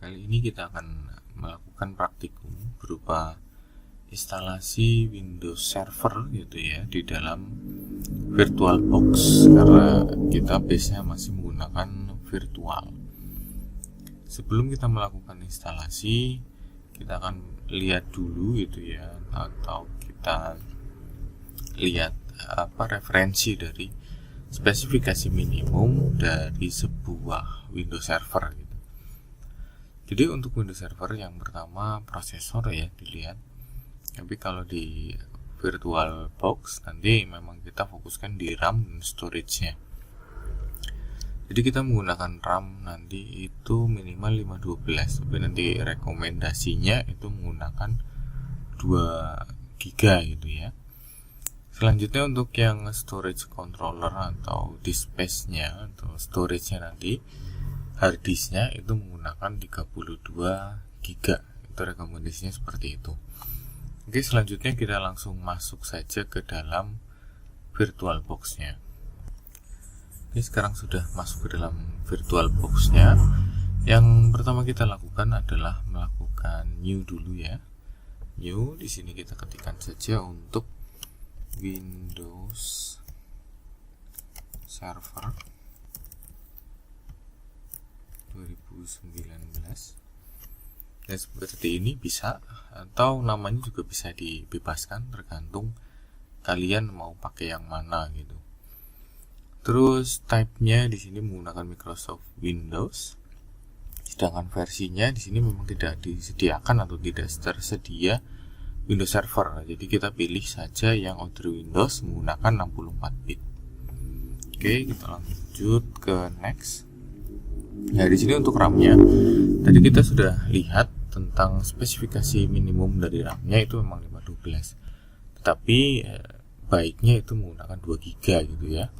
Kali ini kita akan melakukan praktikum berupa instalasi Windows Server gitu ya di dalam VirtualBox, karena kita base-nya masih menggunakan virtual. Sebelum kita melakukan instalasi, kita akan lihat dulu gitu ya, atau kita lihat referensi dari spesifikasi minimum dari sebuah Windows Server gitu. Jadi untuk Windows Server yang pertama prosesor ya dilihat. Tapi kalau di VirtualBox nanti memang kita fokuskan di RAM dan storage-nya. Jadi kita menggunakan RAM nanti itu minimal 512, tapi nanti rekomendasinya itu menggunakan 2 GB gitu ya. Selanjutnya untuk yang storage controller atau disk space-nya atau storage-nya nanti harddisknya itu menggunakan 32 GB. Itu rekomendasinya seperti itu. Oke, selanjutnya kita langsung masuk saja ke dalam VirtualBox-nya. Oke, sekarang sudah masuk ke dalam VirtualBox-nya. Yang pertama kita lakukan adalah melakukan new dulu ya. New, di sini kita ketikkan saja untuk Windows Server 2019. Dan seperti ini bisa, atau namanya juga bisa dibebaskan tergantung kalian mau pakai yang mana gitu. Terus type-nya di sini menggunakan Microsoft Windows. Sedangkan versinya di sini memang tidak disediakan atau tidak tersedia Windows Server. Jadi kita pilih saja yang Outdoor Windows menggunakan 64 bit. Oke, kita lanjut ke next. Nah, di sini untuk RAM-nya, tadi kita sudah lihat tentang spesifikasi minimum dari RAM-nya itu memang 512. Tetapi baiknya itu menggunakan 2 GB gitu ya.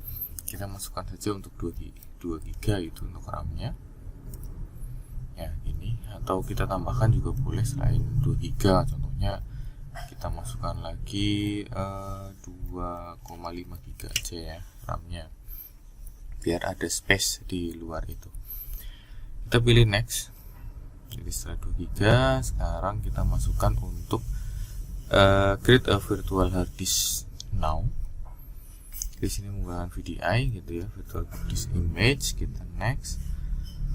Kita masukkan saja untuk 2 GB itu untuk RAM-nya. Ya, ini atau kita tambahkan juga boleh selain 2 GB, contohnya kita masukkan lagi 2,5 GB aja ya RAM-nya. Biar ada space di luar itu. Kita pilih next. Jadi setelah 2 GB, sekarang kita masukkan untuk create a virtual hard disk now. Di sini menggunakan VDI gitu ya, virtual hard disk image. Kita next.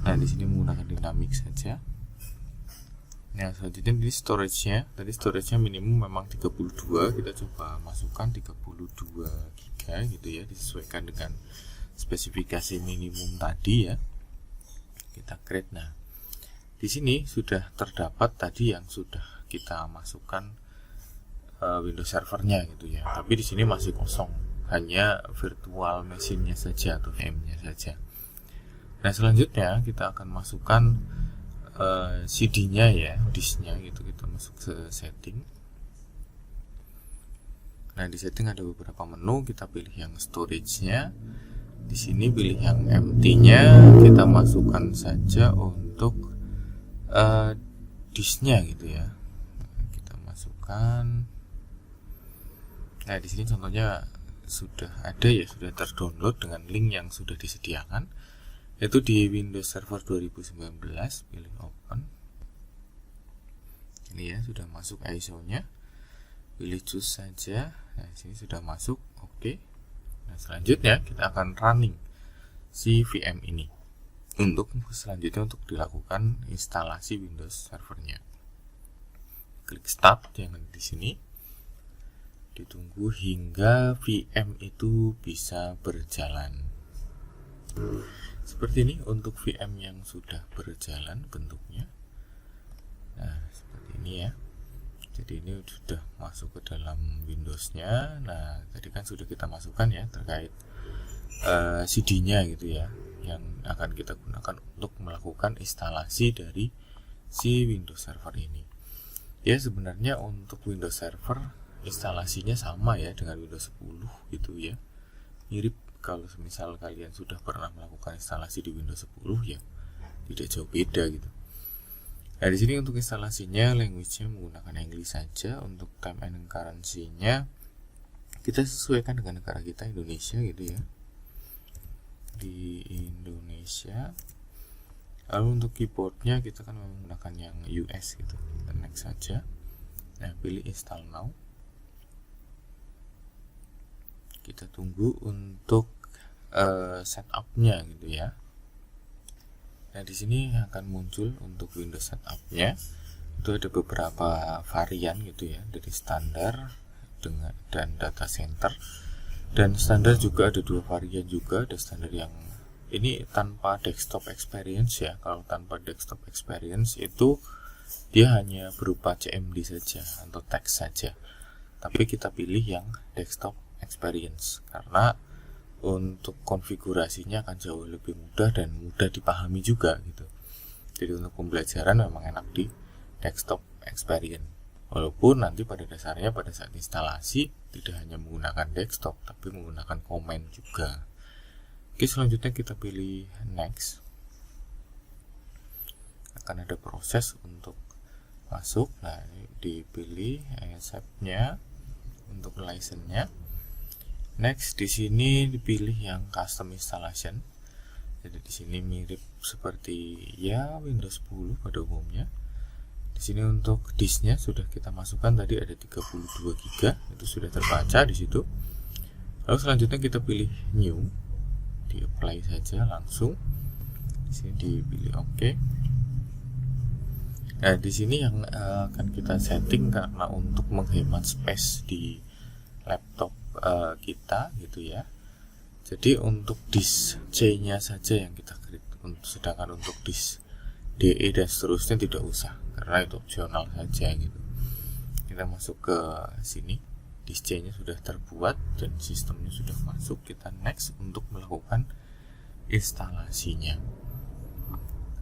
Nah, di sini menggunakan dynamic saja. Nah, selanjutnya di storage-nya. Tadi storage-nya minimum memang 32. Kita coba masukkan 32 GB gitu ya, disesuaikan dengan spesifikasi minimum tadi ya. Kita create. Nah, di sini sudah terdapat tadi yang sudah kita masukkan Windows servernya gitu ya. Tapi di sini masih kosong, hanya virtual machine-nya saja atau VM-nya saja. Nah, selanjutnya kita akan masukkan CD-nya ya, disk-nya gitu. Kita masuk ke setting. Nah, di setting ada beberapa menu, kita pilih yang storage-nya. Di sini pilih yang empty-nya, kita masukkan saja untuk disknya gitu ya. Kita masukkan. Nah, di sini contohnya sudah ada ya, sudah terdownload dengan link yang sudah disediakan, yaitu di Windows Server 2019. Pilih open. Ini ya, sudah masuk ISO-nya. Pilih choose saja. Nah, di sini sudah masuk. Oke. Nah, selanjutnya kita akan running si VM ini untuk selanjutnya untuk dilakukan instalasi Windows servernya. Klik start yang ada di sini. Ditunggu hingga VM itu bisa berjalan. Seperti ini untuk VM yang sudah berjalan bentuknya. Nah, seperti ini ya. Jadi ini sudah masuk ke dalam Windows-nya. Nah, tadi kan sudah kita masukkan ya terkait CD-nya gitu ya, yang akan kita gunakan untuk melakukan instalasi dari si Windows Server ini. Ya, sebenarnya untuk Windows Server instalasinya sama ya dengan Windows 10 gitu ya. Mirip kalau misal kalian sudah pernah melakukan instalasi di Windows 10 ya, tidak jauh beda gitu. Nah, di sini untuk instalasinya language-nya menggunakan English saja. Untuk time and currency-nya kita sesuaikan dengan negara kita, Indonesia gitu ya. Di Indonesia Lalu untuk keyboardnya kita kan menggunakan yang US gitu, kita next saja. Nah, pilih install now. Kita tunggu untuk setupnya gitu ya. Nah, di sini akan muncul untuk Windows setupnya. Itu ada beberapa varian gitu ya, dari standar dan data center. Dan standar juga ada dua varian juga, ada standar yang ini tanpa desktop experience ya. Kalau tanpa desktop experience itu dia hanya berupa CMD saja atau teks saja. Tapi kita pilih yang desktop experience karena untuk konfigurasinya akan jauh lebih mudah dan mudah dipahami juga gitu. Jadi untuk pembelajaran memang enak di desktop experience. Walaupun nanti pada dasarnya pada saat instalasi tidak hanya menggunakan desktop tapi menggunakan command juga. Oke, selanjutnya kita pilih next. Akan ada proses untuk masuk. Nah, ini dipilih accept-nya untuk license-nya. Next, di sini dipilih yang custom installation. Jadi di sini mirip seperti ya Windows 10 pada umumnya. Di sini untuk disknya sudah kita masukkan tadi ada 32 GB, itu sudah terbaca di situ. Lalu selanjutnya kita pilih new. Di apply saja langsung. Di sini dipilih OK. Nah, di sini yang akan kita setting karena untuk menghemat space di laptop kita gitu ya. Jadi untuk disk C-nya saja yang kita create, sedangkan untuk disk DE dan seterusnya tidak usah karena itu opsional saja gitu. Kita masuk ke sini. Disk C-nya sudah terbuat dan sistemnya sudah masuk. Kita next untuk melakukan instalasinya.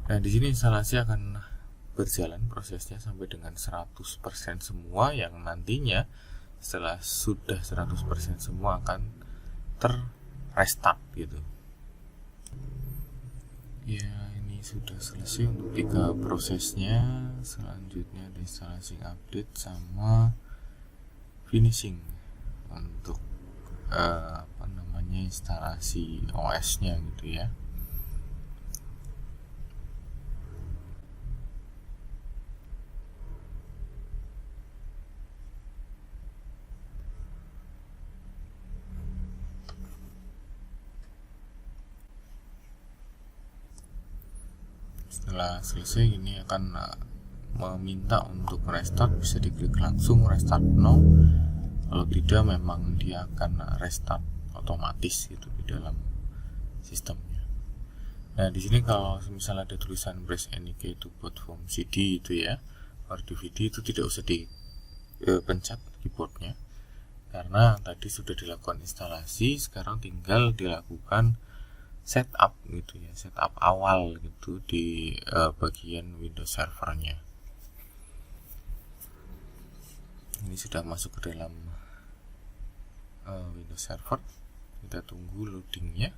Nah, di sini instalasi akan berjalan prosesnya sampai dengan 100% semua, yang nantinya setelah sudah 100% semua akan terrestart gitu. Ya, ini sudah selesai untuk 3 prosesnya. Selanjutnya ada instalasi update sama finishing untuk instalasi OS-nya gitu ya. Setelah selesai ini akan meminta untuk restart, bisa diklik langsung restart now. Kalau tidak memang dia akan restart otomatis gitu di dalam sistemnya. Nah, di sini kalau misalnya ada tulisan press any key to boot from CD itu ya, or DVD, itu tidak usah dipencet keyboardnya karena tadi sudah dilakukan instalasi. Sekarang tinggal dilakukan setup gitu ya, setup awal gitu di bagian Windows servernya. Ini sudah masuk ke dalam Windows Server. Kita tunggu loadingnya.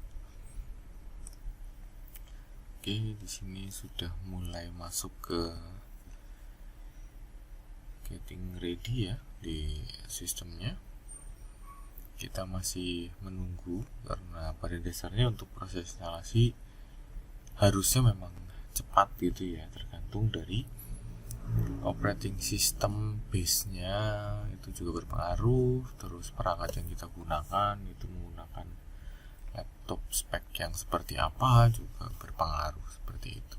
Oke, di sini sudah mulai masuk ke getting ready ya di sistemnya. Kita masih menunggu karena pada dasarnya untuk proses instalasi harusnya memang cepat gitu ya, tergantung dari operating system base-nya itu juga berpengaruh. Terus perangkat yang kita gunakan itu menggunakan laptop spek yang seperti apa juga berpengaruh seperti itu.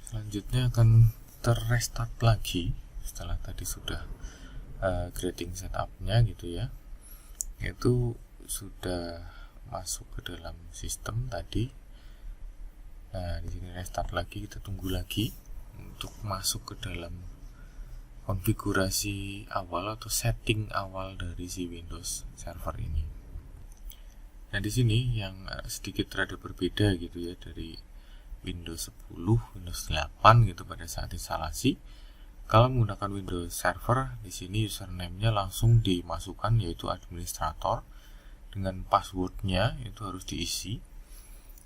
Selanjutnya akan terrestart lagi setelah tadi sudah creating setupnya gitu ya. Itu sudah masuk ke dalam sistem tadi. Nah, di sini restart lagi, kita tunggu lagi untuk masuk ke dalam konfigurasi awal atau setting awal dari si Windows Server ini. Nah, di sini yang sedikit rada berbeda gitu ya dari Windows 10, Windows 8 gitu pada saat instalasi. Kalau menggunakan Windows Server, di sini username-nya langsung dimasukkan yaitu administrator, dengan password-nya itu harus diisi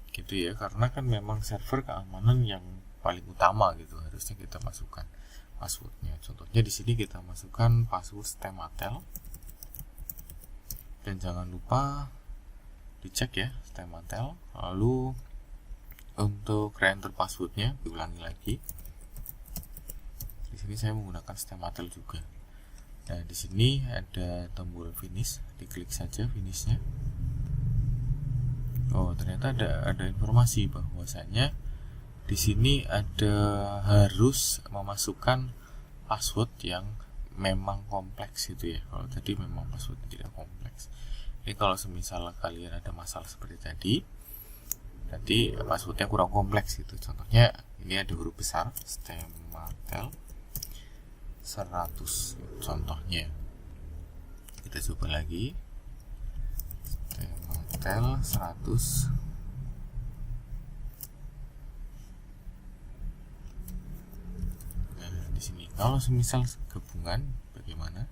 gitu ya, karena kan memang server keamanan yang paling utama gitu, harusnya kita masukkan passwordnya. Contohnya di sini kita masukkan password Stematel, dan jangan lupa dicek ya Stematel. Lalu Untuk re-enter passwordnya diulangi lagi. Di sini saya menggunakan Stematel juga. Nah, di sini ada tombol finish, diklik saja finishnya. Oh, ternyata ada informasi bahwasanya di sini harus memasukkan password yang memang kompleks gitu ya. Kalau tadi memang password tidak kompleks. Ini kalau semisal kalian ada masalah seperti tadi passwordnya kurang kompleks gitu. Contohnya ini ada huruf besar Stematel 100 contohnya. Kita coba lagi Stematel 100. Nah, di sini kalau semisal gabungan bagaimana?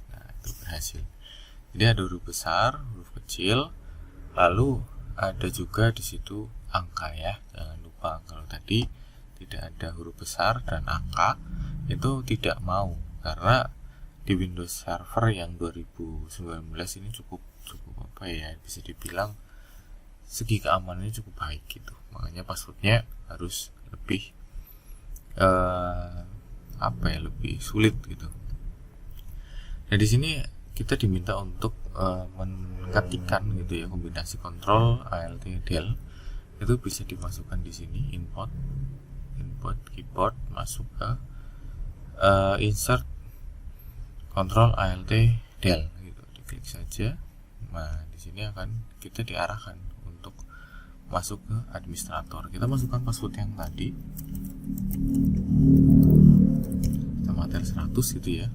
Nah, itu berhasil. Jadi ada huruf besar, huruf kecil, lalu ada juga di situ angka ya. Jangan lupa, kalau tadi tidak ada huruf besar dan angka itu tidak mau, karena di Windows Server yang 2019 ini cukup apa ya, bisa dibilang segi keamanannya cukup baik gitu. Makanya passwordnya harus lebih lebih sulit gitu. Nah, di sini kita diminta untuk mengetikkan gitu ya, kombinasi Ctrl Alt Del itu bisa dimasukkan di sini, input keyboard, masuk ke insert Ctrl Alt Del gitu, diklik saja. Nah, di sini akan kita diarahkan untuk masuk ke administrator. Kita masukkan password yang tadi Stematel 100 gitu ya.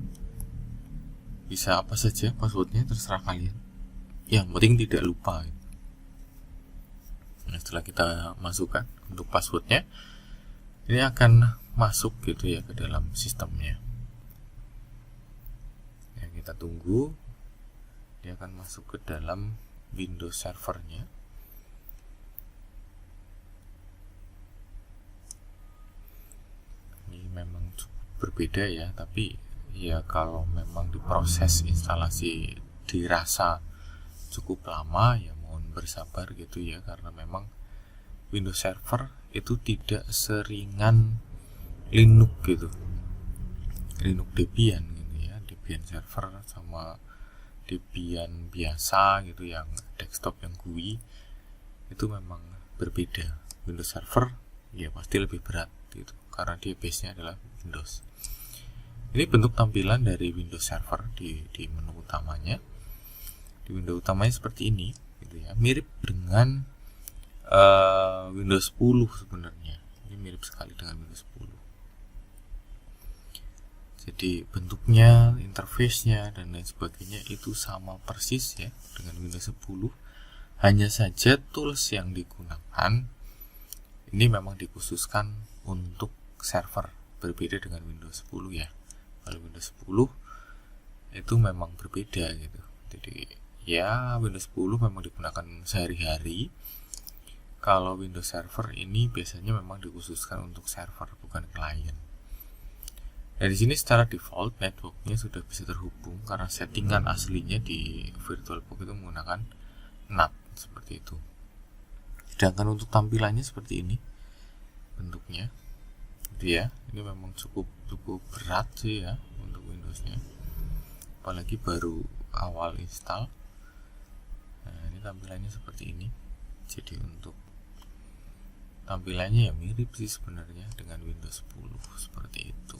Bisa apa saja passwordnya, terserah kalian, yang penting tidak lupa. Nah, setelah kita masukkan untuk passwordnya, ini akan masuk gitu ya ke dalam sistemnya. Ya, kita tunggu, dia akan masuk ke dalam Windows servernya. Ini memang cukup berbeda ya, tapi ya kalau memang diproses instalasi dirasa cukup lama, ya mohon bersabar gitu ya, karena memang Windows Server itu tidak seringan Linux gitu, Linux Debian gitu ya. Debian Server sama Debian biasa gitu yang desktop yang GUI itu memang berbeda. Windows Server ya pasti lebih berat gitu, karena dia base-nya adalah Windows. Ini bentuk tampilan dari Windows Server di menu utamanya. Di window utamanya seperti ini, gitu ya. Mirip dengan Windows 10 sebenarnya. Ini mirip sekali dengan Windows 10. Jadi bentuknya, interface-nya dan lain sebagainya itu sama persis ya dengan Windows 10. Hanya saja tools yang digunakan ini memang dikhususkan untuk server, berbeda dengan Windows 10 ya. Kalau Windows 10 itu memang berbeda gitu. Jadi ya Windows 10 memang digunakan sehari-hari. Kalau Windows Server ini biasanya memang dikhususkan untuk server, bukan klien. Nah, di sini secara default networknya sudah bisa terhubung karena settingan aslinya di VirtualBox itu menggunakan NAT seperti itu. Sedangkan untuk tampilannya seperti ini bentuknya. Gitu ya. Ini memang cukup berat sih ya untuk Windowsnya, apalagi baru awal install. Nah, ini tampilannya seperti ini. Jadi untuk tampilannya ya mirip sih sebenarnya dengan Windows 10 seperti itu.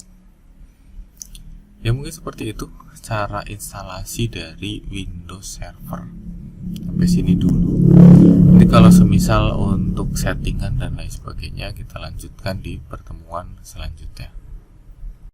Ya mungkin seperti itu cara instalasi dari Windows Server. Sampai sini dulu. Nanti kalau semisal untuk settingan dan lain sebagainya kita lanjutkan di pertemuan selanjutnya.